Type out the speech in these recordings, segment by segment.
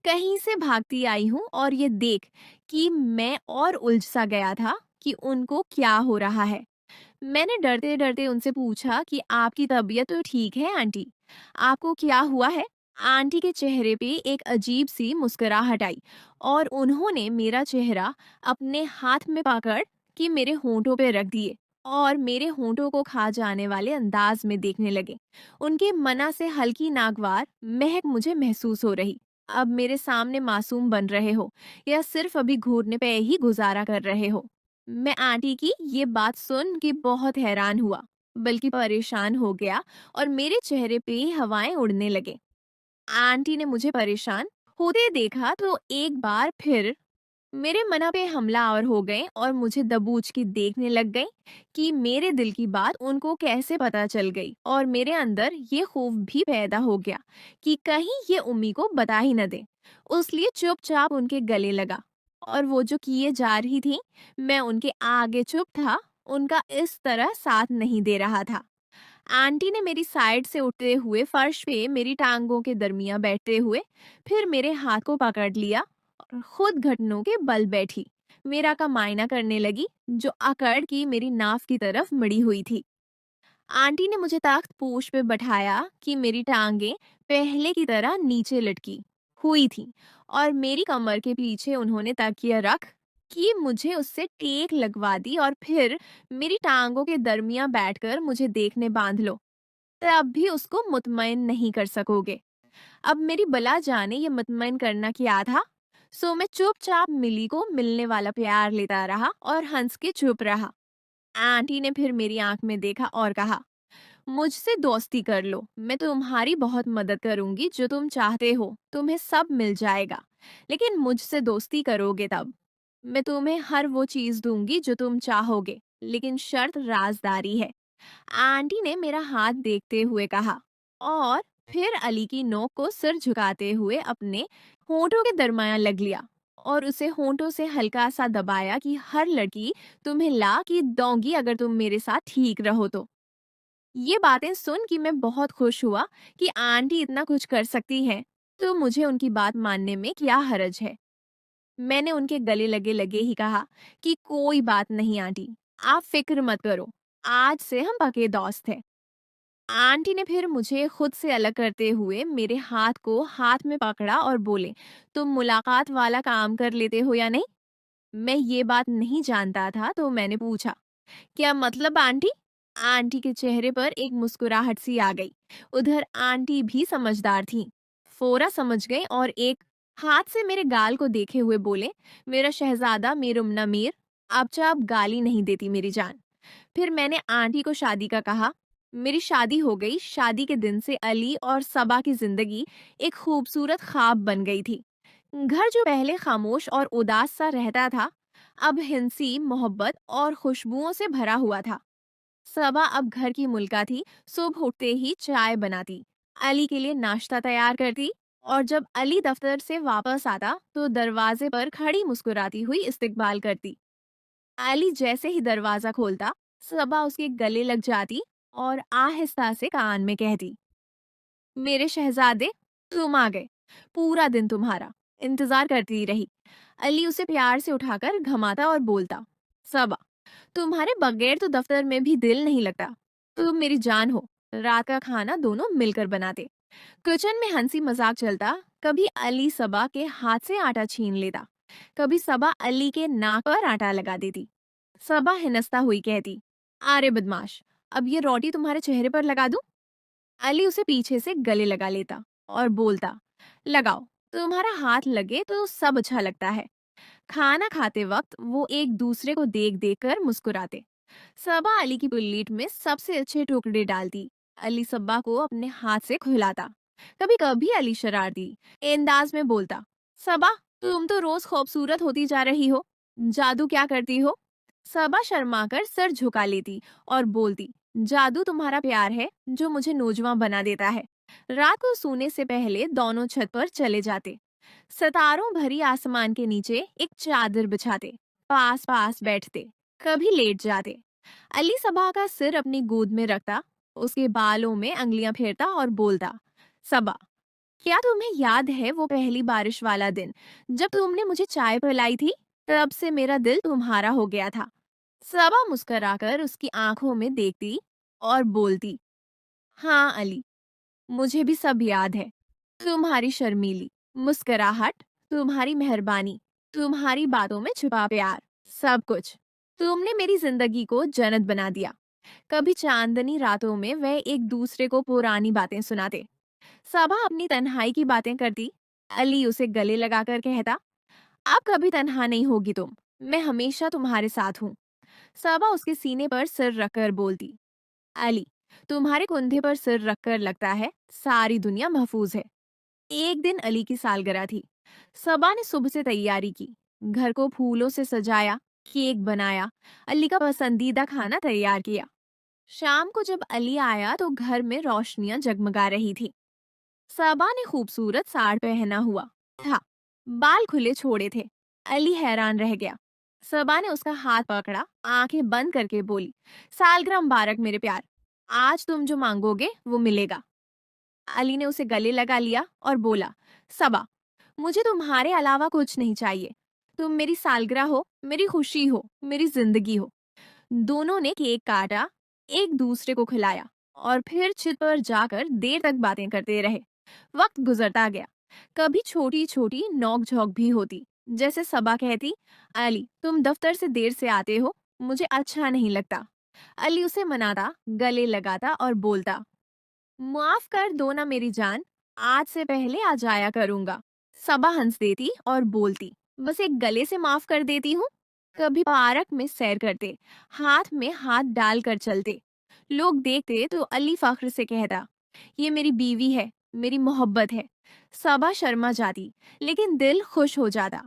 कहीं से भागती आई हूँ और ये देख कि मैं और उलझ सा गया था कि उनको क्या हो रहा है। मैंने डरते-डरते उनसे पूछा कि आपकी तबीयत तो ठीक है आंटी? आपको क्या हुआ है? आंटी के चेहरे पे एक अजीब सी मुस्कुराहट आई और उन्होंने मेरा चेहरा अपने हाथ में पकड़ के मेरे होंठों पे रख दिए और मेरे होंठों को खा जाने वाले अंदाज में देखने लगे। उनके मना से हल्की नागवार महक मुझे महसूस हो रही। अब मेरे सामने मासूम बन रहे हो या सिर्फ अभी घूरने पे ही गुजारा कर रहे हो? मैं आंटी की ये बात सुन के बहुत हैरान हुआ, बल्कि परेशान हो गया और मेरे चेहरे पे हवाएं उड़ने लगे। आंटी ने मुझे परेशान होते देखा तो एक बार फिर मेरे मना पे हमलावर हो गए और मुझे दबूच के देखने लग गई कि मेरे दिल की बात उनको कैसे पता चल गई और मेरे अंदर ये खौफ भी पैदा हो गया कि कहीं ये उम्मी को बता ही न दे। उसलिए चुपचाप उनके गले लगा और वो जो किए जा रही थी, मैं उनके आगे चुप था, उनका इस तरह साथ नहीं दे रहा था। आंटी ने मेरी साइड से उठते हुए फर्श पे मेरी टांगों के दरमियान बैठते हुए फिर मेरे हाथ को पकड़ लिया और खुद घुटनों के बल बैठी मेरा का मायना करने लगी, जो अकड़ की मेरी नाफ की तरफ मड़ी हुई थी। आंटी ने मुझे तख्त पोश पे बैठाया कि मेरी टांगें पहले की तरह नीचे लटकी हुई थी और मेरी कमर के पीछे उन्होंने तकिया रख कि मुझे उससे टेक लगवा दी और फिर मेरी टांगों के दरमियान बैठकर मुझे देखने बांध लो। तब भी उसको मुतमईन नहीं कर सकोगे। अब मेरी बला जाने ये मुतमईन करना क्या था। सो मैं चुपचाप मिली को मिलने वाला प्यार लेता रहा और हंस के चुप रहा। आंटी ने फिर मेरी आंख में देखा और कहा, मुझसे दोस्ती कर लो, मैं तुम्हारी बहुत मदद करूंगी, जो तुम चाहते हो तुम्हें सब मिल जाएगा। लेकिन मुझसे दोस्ती करोगे तब मैं तुम्हें हर वो चीज दूंगी जो तुम चाहोगे, लेकिन शर्त राजदारी है। आंटी ने मेरा हाथ देखते हुए कहा और फिर अली की नोक को सिर झुकाते हुए अपने होंठों के दरमियान लग लिया और उसे होंठों से हल्का सा दबाया कि हर लड़की तुम्हें ला की दोगी अगर तुम मेरे साथ ठीक रहो तो। ये बातें सुन कि मैं बहुत खुश हुआ कि आंटी इतना कुछ कर सकती हैं, तो मुझे उनकी बात मानने में क्या हर्ज है। मैंने उनके गले लगे लगे ही कहा कि कोई बात नहीं आंटी, आप फिक्र मत करो, आज से हम पक्के दोस्त हैं। आंटी ने फिर मुझे खुद से अलग करते हुए मेरे हाथ को हाथ में पकड़ा और बोले, तुम मुलाकात वाला काम कर लेते हो या नहीं? मैं ये बात नहीं जानता था तो मैंने पूछा, क्या मतलब आंटी? आंटी के चेहरे पर एक मुस्कुराहट सी आ गई। उधर आंटी भी समझदार थी, फोरा समझ गई और एक हाथ से मेरे गाल को देखे हुए बोले, मेरा शहजादा मेरुमना मीर, अब चाप गाली नहीं देती मेरी जान। फिर मैंने आंटी को शादी का कहा। मेरी शादी हो गई। शादी के दिन से अली और सबा की जिंदगी एक खूबसूरत ख्वाब बन गई थी। घर जो पहले खामोश और उदास सा रहता था, अब हिंसी, मोहब्बत और खुशबुओं से भरा हुआ था। सबा अब घर की मुल्का थी। सुबह उठते ही चाय बनाती, अली के लिए नाश्ता तैयार करती और जब अली दफ्तर से वापस आता तो दरवाजे पर खड़ी मुस्कुराती हुई इस्तकबाल करती। अली जैसे ही दरवाजा खोलता, सबा उसके गले लग जाती और आहिस्ता से कान में कहती, मेरे शहजादे, तुम आ गए। पूरा दिन तुम्हारा इंतजार करती रही। अली उसे प्यार से उठाकर घमाता और बोलता, सबा, तुम्हारे बगैर तो दफ्तर में भी दिल नहीं लगता। तुम मेरी जान हो। रात का खाना दोनों मिलकर बनाते। किचन में हंसी मजाक चलता। कभी अली सबा के हाथ से आटा छीन लेता, कभी सबा अली के नाक पर आटा लगा देती। सबा हिनस्ता हुई कहती, अरे बदमाश, अब ये रोटी तुम्हारे चेहरे पर लगा दूं? अली उसे पीछे से गले लगा लेता और बोलता, लगाओ, तुम्हारा हाथ लगे तो सब अच्छा लगता है। खाना खाते वक्त वो एक दूसरे को देख देख कर मुस्कुराते। सबा अली की प्लेट में सबसे अच्छे टुकड़े डालती। अली सबा को अपने हाथ से खिलाता। कभी कभी अली शरारती अंदाज में बोलता, सबा, तुम तो रोज खूबसूरत होती जा रही हो, जादू क्या करती हो? सबा शर्माकर सर झुका लेती और बोलती, जादू तुम्हारा प्यार है जो मुझे नौजवान बना देता है। रात को सोने से पहले दोनों छत पर चले जाते। सितारों भरी आसमान के नीचे एक चादर बिछाते, पास पास बैठते, कभी लेट जाते। अली सबा का सिर अपनी गोद में रखता, उसके बालों में अंगलियां फेरता और बोलता, सबा, क्या तुम्हें याद है वो पहली बारिश वाला दिन जब तुमने मुझे चाय पिलाई थी? तब से मेरा दिल तुम्हारा हो गया था। सबा मुस्कुराकर उसकी आंखों में देखती और बोलती, हाँ अली, मुझे भी सब याद है। तुम्हारी शर्मीली मुस्कुराहट, तुम्हारी मेहरबानी, तुम्हारी बातों में छुपा प्यार, सब कुछ। तुमने मेरी जिंदगी को जन्नत बना दिया। कभी चांदनी रातों में वह एक दूसरे को पुरानी बातें सुनाते। सबा अपनी तन्हाई की बातें करती। अली उसे गले लगाकर कहता, अब कभी तन्हा नहीं होगी तुम, मैं हमेशा तुम्हारे साथ हूँ। सबा उसके सीने पर सिर रखकर बोलती, अली, तुम्हारे कंधे पर सिर रखकर लगता है सारी दुनिया महफूज है। एक दिन अली की सालगिरह थी। सबा ने सुबह से तैयारी की, घर को फूलों से सजाया, केक बनाया, अली का पसंदीदा खाना तैयार किया। शाम को जब अली आया तो घर में रोशनियां जगमगा रही थी। सबा ने खूबसूरत साड़ पहना हुआ था, बाल खुले छोड़े थे। अली हैरान रह गया। सबा ने उसका हाथ पकड़ा, आंखें बंद करके बोली, सालगिरह मुबारक मेरे प्यार, आज तुम जो मांगोगे वो मिलेगा। अली ने उसे गले लगा लिया और बोला, सबा, मुझे तुम्हारे अलावा कुछ नहीं चाहिए। तुम मेरी सालगिरह हो, मेरी खुशी हो, मेरी जिंदगी हो। दोनों ने केक काटा, एक दूसरे को खिलाया और फिर छत पर जाकर देर तक बातें करते रहे। वक्त गुजरता गया। कभी छोटी छोटी नोक झोंक भी होती, जैसे सबा कहती, अली, तुम दफ्तर से देर से आते हो, मुझे अच्छा नहीं लगता। अली उसे मनाता, गले लगाता और बोलता, माफ कर दो ना मेरी जान, आज से पहले आ जाया करूंगा। सबा हंस देती और बोलती, बस एक गले से माफ कर देती हूँ। कभी पार्क में सैर करते, हाथ में हाथ डालकर चलते। लोग देखते तो अली फख्र से कहता, ये मेरी बीवी है, मेरी मोहब्बत है। सबा शर्मा जाती, लेकिन दिल खुश हो जाता।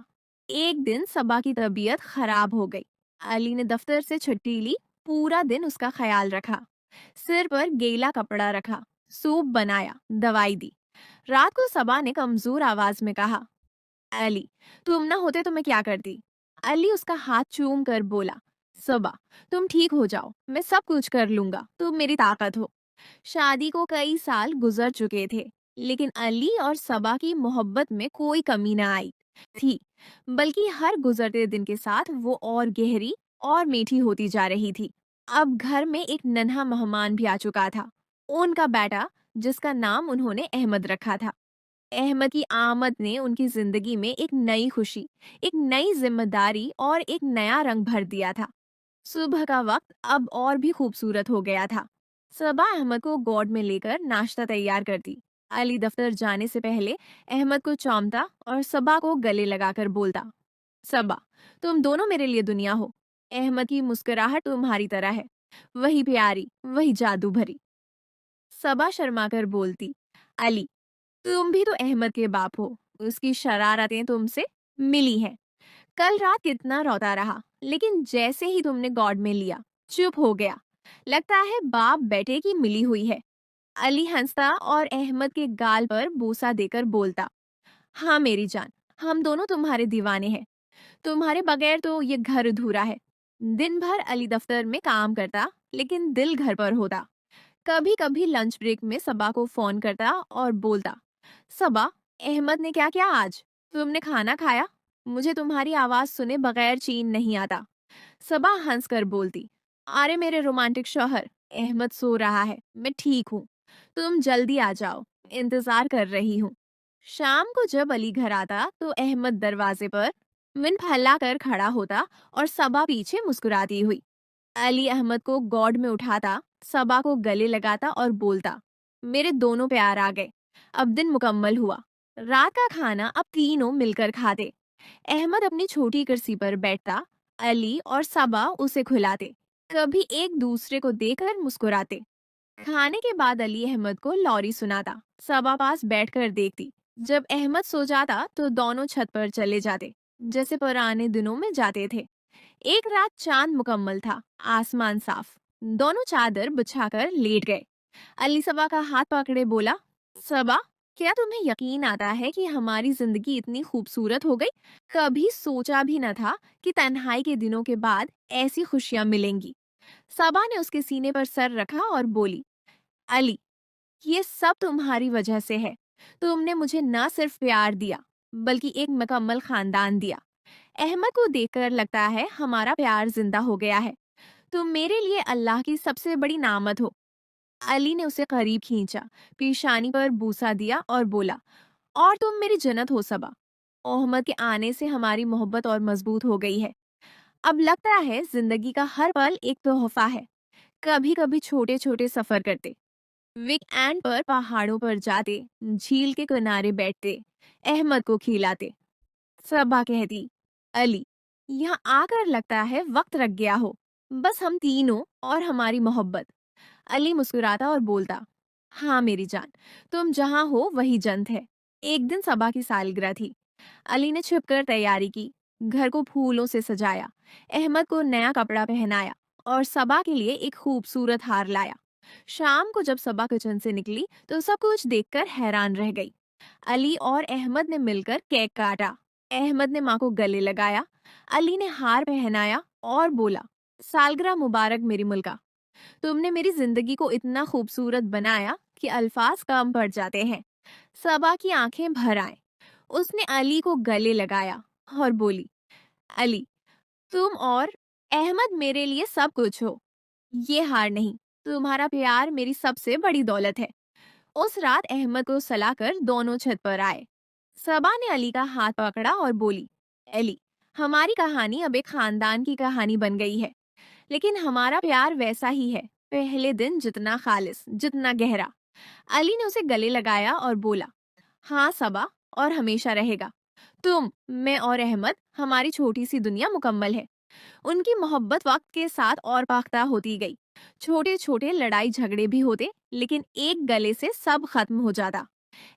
एक दिन सबा की तबीयत खराब हो गई। अली ने दफ्तर से छुट्टी ली, पूरा दिन उसका ख्याल रखा, सिर पर गीला कपड़ा रखा, सूप बनाया, दवाई दी। रात को सबा ने कमजोर आवाज में कहा, अली, तुम ना होते तो मैं क्या करती? अली उसका हाथ चूम कर बोला, सबा, तुम ठीक हो जाओ, मैं सब कुछ कर लूंगा, तुम मेरी ताकत हो। शादी को कई साल गुजर चुके थे, लेकिन अली और सबा की मोहब्बत में कोई कमी ना आई थी, बल्कि हर गुजरते दिन के साथ वो और गहरी और मीठी होती जा रही थी। अब घर में एक नन्हा मेहमान भी आ चुका था, उनका बेटा, जिसका नाम उन्होंने अहमद रखा था। अहमद की आमद ने उनकी जिंदगी में एक नई खुशी, एक नई जिम्मेदारी और एक नया रंग भर दिया था। सुबह का वक्त अब और भी खूबसूरत हो गया था। सबा अहमद को गोद में लेकर नाश्ता तैयार करती। अली दफ्तर जाने से पहले अहमद को चौमता और सबा को गले लगाकर बोलता, सबा, तुम दोनों मेरे लिए दुनिया हो। अहमद की मुस्कुराहट तुम्हारी तरह है, वही प्यारी, वही जादू भरी। सबा शर्मा कर बोलती, अली, तुम भी तो अहमद के बाप हो, उसकी शरारतें तुमसे मिली हैं। कल रात कितना रोता रहा, लेकिन जैसे ही तुमने गॉड में लिया, चुप हो गया। लगता है बाप बेटे की मिली हुई है। अली हंसता और अहमद के गाल पर बूसा देकर बोलता, हाँ मेरी जान, हम दोनों तुम्हारे दीवाने हैं। तुम्हारे बगैर तो ये घर अधूरा है। दिन भर अली दफ्तर में काम करता, लेकिन दिल घर पर होता। कभी कभी लंच ब्रेक में सबा को फोन करता और बोलता, सबा, अहमद ने क्या किया आज? तुमने खाना खाया? मुझे तुम्हारी आवाज सुने बगैर चैन नहीं आता। सबा हंस कर बोलती, अरे मेरे रोमांटिक शौहर, अहमद सो रहा है, मैं ठीक हूँ। तुम जल्दी आ जाओ, इंतजार कर रही हूँ। शाम को जब अली घर आता तो अहमद दरवाजे पर विन फैला कर खड़ा होता और सबा पीछे मुस्कुराती हुई। अली अहमद को गॉड में उठाता, सबा को गले लगाता और बोलता, मेरे दोनों प्यार आ गए, अब दिन मुकम्मल हुआ। रात का खाना अब तीनों मिलकर खाते। अहमद अपनी छोटी कुर्सी पर बैठता, अली और सबा उसे खिलाते, कभी एक दूसरे को देखकर मुस्कुराते। खाने के बाद अली अहमद को लॉरी सुनाता, सबा पास बैठकर देखती। जब अहमद सो जाता तो दोनों छत पर चले जाते, जैसे पुराने दिनों में जाते थे। एक रात चांद मुकम्मल था, आसमान साफ। दोनों चादर बिछाकर लेट गए। अली सबा का हाथ पकड़े बोला, सबा, क्या तुम्हें यकीन आता है कि हमारी जिंदगी इतनी खूबसूरत हो गई? कभी सोचा भी न था कि तन्हाई के दिनों के बाद ऐसी खुशियां मिलेंगी। सबा ने उसके सीने पर सर रखा और बोली, अली, ये सब तुम्हारी वजह से है। तुमने मुझे न सिर्फ प्यार दिया, बल्कि एक मुकम्मल खानदान दिया। अहमद को देखकर लगता है हमारा प्यार जिंदा हो गया है। तुम मेरे लिए अल्लाह की सबसे बड़ी नामत हो। अली ने उसे करीब खींचा, पेशानी पर बूसा दिया और बोला, और तुम मेरी जन्नत हो सबा। मोहम्मद के आने से हमारी मोहब्बत और मजबूत हो गई है। अब लगता है जिंदगी का हर पल एक तोहफा है। कभी कभी छोटे छोटे सफर करते, वीकेंड पर पहाड़ों पर जाते, झील के किनारे बैठते, अहमद को खिलाते। सबा कहती, अली, यहाँ आकर लगता है वक्त रख गया हो, बस हम तीनों और हमारी मोहब्बत। अली मुस्कुराता और बोलता, हाँ मेरी जान, तुम जहाँ हो वही जन्नत है। एक दिन सबा की सालगिरह थी। अली ने छिपकर तैयारी की, घर को फूलों से सजाया, अहमद को नया कपड़ा पहनाया और सबा के लिए एक खूबसूरत हार लाया। शाम को जब सबा किचन से निकली तो सब कुछ देखकर हैरान रह गई। अली और अहमद ने मिलकर केक काटा। अहमद ने माँ को गले लगाया, अली ने हार पहनाया और बोला, सालगिरह मुबारक मेरी मुल्का। तुमने मेरी जिंदगी को इतना खूबसूरत बनाया कि अल्फाज कम पड़ जाते हैं। सबा की आंखें भर आए। उसने अली को गले लगाया और बोली, अली, तुम और अहमद मेरे लिए सब कुछ हो। ये हार नहीं, तुम्हारा प्यार मेरी सबसे बड़ी दौलत है। उस रात अहमद को सलाकर दोनों छत पर आए। सबा ने अली का हाथ पकड़ा और बोली, अली, हमारी कहानी अब एक खानदान की कहानी बन गई है, लेकिन हमारा प्यार वैसा ही है, पहले दिन जितना खालिस, जितना गहरा। अली ने उसे गले लगाया और बोला, हाँ सबा, और हमेशा रहेगा। तुम, मैं और अहमद, हमारी छोटी सी दुनिया मुकम्मल है। उनकी मोहब्बत वक्त के साथ और पाख्ता होती गई। छोटे छोटे लड़ाई झगड़े भी होते, लेकिन एक गले से सब खत्म हो जाता।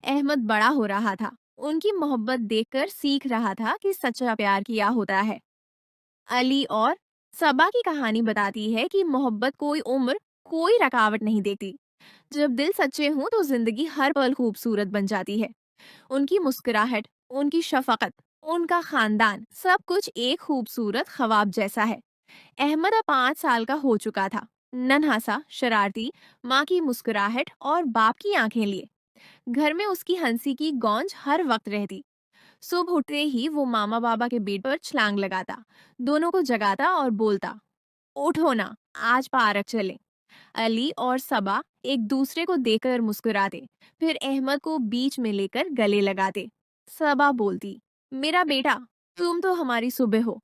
अहमद बड़ा हो रहा था, उनकी मोहब्बत देखकर सीख रहा था कि सच्चा प्यार किया होता है। अली और सबा की कहानी बताती है कि मोहब्बत कोई उम्र, कोई रकावट नहीं देती। जब दिल सच्चे हों तो जिंदगी हर पल खूबसूरत बन जाती है। उनकी मुस्कुराहट, उनकी शफकत, उनका खानदान, सब कुछ एक खूबसूरत ख्वाब जैसा है। अहमद अब 5 साल का हो चुका था, नन्हा सा, शरारती, माँ की मुस्कुराहट और बाप की आंखें लिए। घर में उसकी हंसी की गौंज हर वक्त रहती। सुबह उठते ही वो मामा बाबा के बेड पर छलांग लगाता, दोनों को जगाता और बोलता, उठो ना, आज पार्क चलें। अली और सबा एक दूसरे को देखकर मुस्कुराते, फिर अहमद को बीच में लेकर गले लगाते। सबा बोलती, मेरा बेटा, तुम तो हमारी सुबह हो।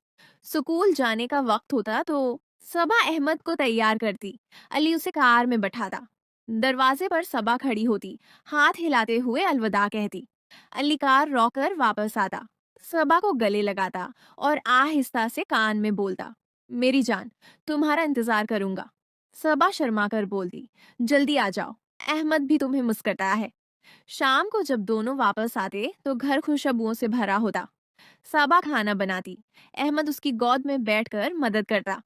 स्कूल जाने का वक्त होता तो सबा अहमद को तैयार करती, अली उसे कार में बैठाता। दरवाजे पर सबा खड़ी होती, हाथ हिलाते हुए अलविदा कहती। अली कार रोककर वापस आता, सबा को गले लगाता और आहिस्ता से कान में बोलता, मेरी जान, तुम्हारा इंतजार करूंगा। सबा शर्मा कर बोलती, जल्दी आ जाओ, अहमद भी तुम्हें मिस करता है। शाम को जब दोनों वापस आते तो घर खुशबुओं से भरा होता। सबा खाना बनाती, अहमद उसकी गोद में बैठकर मदद करता।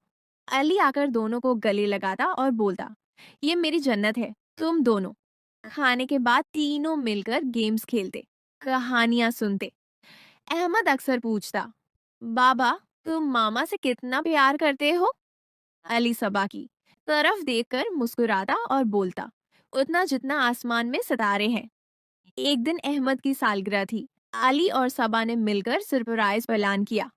अली आकर दोनों को गले लगाता और बोलता, ये मेरी जन्नत है, तुम दोनों। खाने के बाद तीनों मिलकर गेम्स खेलते, कहानियां सुनते। अहमद अक्सर पूछता, बाबा, तुम मामा से कितना प्यार करते हो? अली सबा की तरफ देखकर मुस्कुराता और बोलता, उतना जितना आसमान में सितारे हैं। एक दिन अहमद की सालगिरह थी। अली और सबा ने मिलकर सरप्राइज प्लान किया।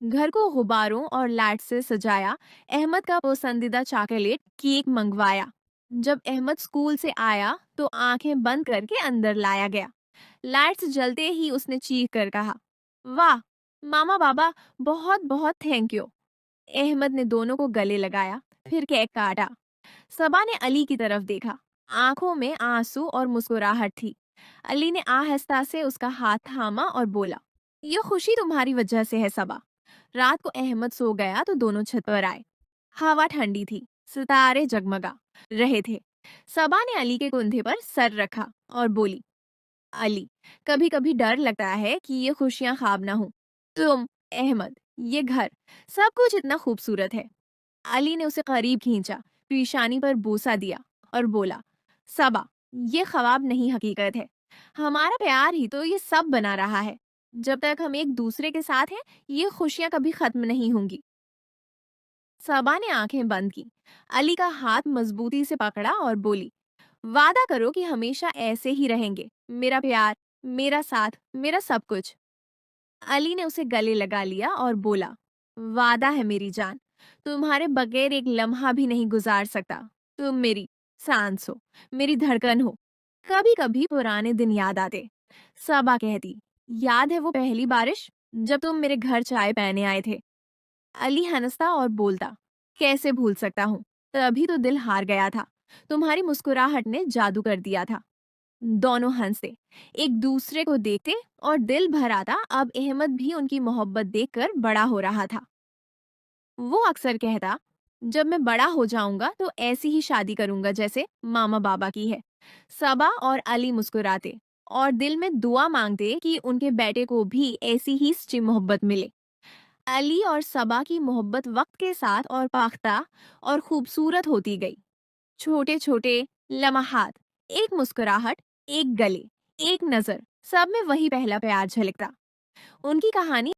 घर को गुब्बारों और लाइट से सजाया, अहमद का पसंदीदा चॉकलेट केक मंगवाया। जब अहमद स्कूल से आया तो आंखें बंद करके अंदर लाया गया। लाइट्स जलते ही उसने चीख कर कहा, वाह मामा बाबा, बहुत बहुत थैंक यू। अहमद ने दोनों को गले लगाया, फिर केक काटा। सबा ने अली की तरफ देखा, आंखों में आंसू और मुस्कुराहट थी। अली ने आहिस्ता से उसका हाथ थामा और बोला, ये खुशी तुम्हारी वजह से है सबा। रात को अहमद सो गया तो दोनों छत पर आए। हवा ठंडी थी, सितारे जगमगा रहे थे। सबा ने अली के कंधे पर सर रखा और बोली, अली, कभी कभी डर लगता है कि ये खुशियां ख्वाब ना हो। तुम, अहमद, ये घर, सब कुछ इतना खूबसूरत है। अली ने उसे करीब खींचा, पेशानी पर बूसा दिया और बोला, सबा, ये ख्वाब नहीं हकीकत है। हमारा प्यार ही तो ये सब बना रहा है। जब तक हम एक दूसरे के साथ हैं, ये खुशियां कभी खत्म नहीं होंगी। सबा ने आंखें बंद की, अली का हाथ मजबूती से पकड़ा और बोली, वादा करो कि हमेशा ऐसे ही रहेंगे। मेरा प्यार, मेरा साथ, मेरा सब कुछ। अली ने उसे गले लगा लिया और बोला, वादा है मेरी जान, तुम्हारे बगैर एक लम्हा भी नहीं गुजार सकता। तुम मेरी सांस हो, मेरी धड़कन हो। कभी कभी पुराने दिन याद आते। सबा कहती, याद है वो पहली बारिश जब तुम मेरे घर चाय पीने आए थे। अली हंसता और बोलता, कैसे भूल सकता हूँ, तभी तो दिल हार गया था। तुम्हारी मुस्कुराहट ने जादू कर दिया था। दोनों हंसते, एक दूसरे को देखते और दिल भर आता। अब अहमद भी उनकी मोहब्बत देखकर बड़ा हो रहा था। वो अक्सर कहता, जब मैं बड़ा हो जाऊंगा तो ऐसी ही शादी करूंगा जैसे मामा बाबा की है। सबा और अली मुस्कुराते और दिल में दुआ मांगते कि उनके बेटे को भी ऐसी ही सच्ची मोहब्बत मिले। अली और सबा की मोहब्बत वक्त के साथ और पाख्ता और खूबसूरत होती गई। छोटे छोटे लम्हात, एक मुस्कुराहट, एक गले, एक नजर, सब में वही पहला प्यार झलकता। उनकी कहानी